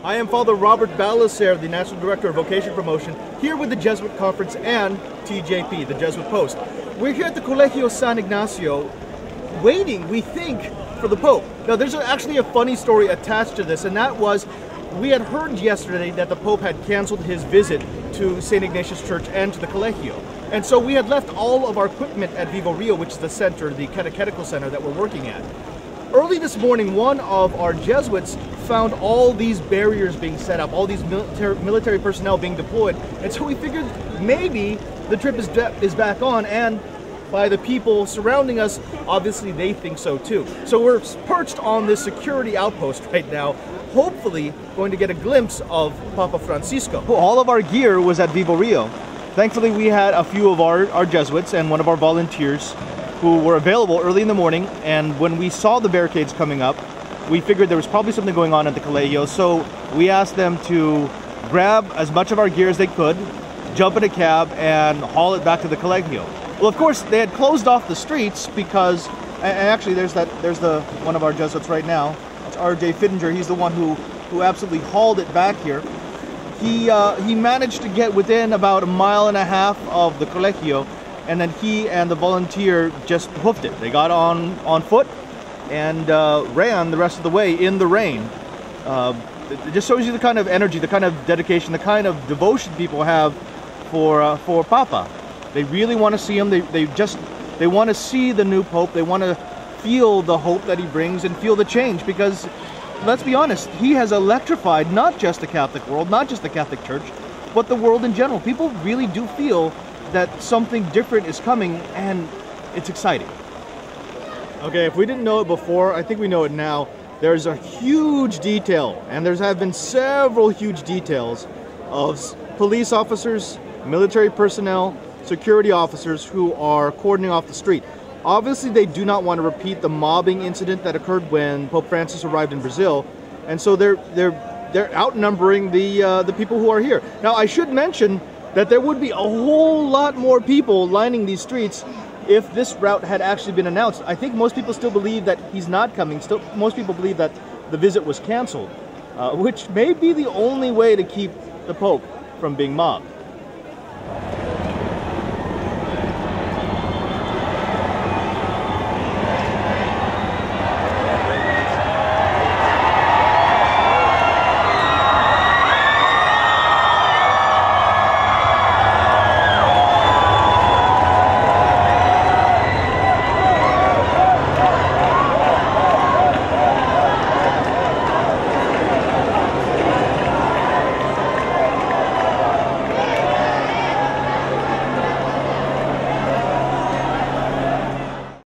I am Father Robert Balacer, the National Director of Vocation Promotion, here with the Jesuit Conference and TJP, the Jesuit Post. We're here at the Colégio Santo Inácio, waiting, we think, for the Pope. Now, there's actually a funny story attached to this, and that was, we had heard yesterday that the Pope had canceled his visit to St. Ignatius Church and to the Collegio. And so we had left all of our equipment at Vivo Rio, which is the center, the catechetical center that we're working at. Early this morning, one of our Jesuits found all these barriers being set up, all these military personnel being deployed, and so we figured maybe the trip is back on, and by the people surrounding us, obviously they think so too. So we're perched on this security outpost right now, hopefully going to get a glimpse of Papa Francisco. All of our gear was at Vivo Rio. Thankfully, we had a few of our Jesuits and one of our volunteers who were available early in the morning, and when we saw the barricades coming up, we figured there was probably something going on at the Collegio, so we asked them to grab as much of our gear as they could, jump in a cab, and haul it back to the Collegio. Well, of course, they had closed off the streets because, and actually there's one of our Jesuits right now, it's R.J. Fittinger. He's the one who absolutely hauled it back here. He managed to get within about 1.5 miles of the Collegio, and then he and the volunteer just hoofed it. They got on foot and ran the rest of the way in the rain. It just shows you the kind of energy, the kind of dedication, the kind of devotion people have for Papa. They really want to see him. They want to see the new Pope. They want to feel the hope that he brings and feel the change, because let's be honest, he has electrified not just the Catholic world, not just the Catholic Church, but the world in general. People really do feel that something different is coming, and it's exciting. Okay, if we didn't know it before, I think we know it now. There's a huge detail, and there have been several huge details of police officers, military personnel, security officers who are cordoning off the street. Obviously, they do not want to repeat the mobbing incident that occurred when Pope Francis arrived in Brazil, and so they're outnumbering the people who are here. Now, I should mention that there would be a whole lot more people lining these streets if this route had actually been announced. I think most people still believe that he's not coming. Still, most people believe that the visit was canceled, which may be the only way to keep the Pope from being mobbed.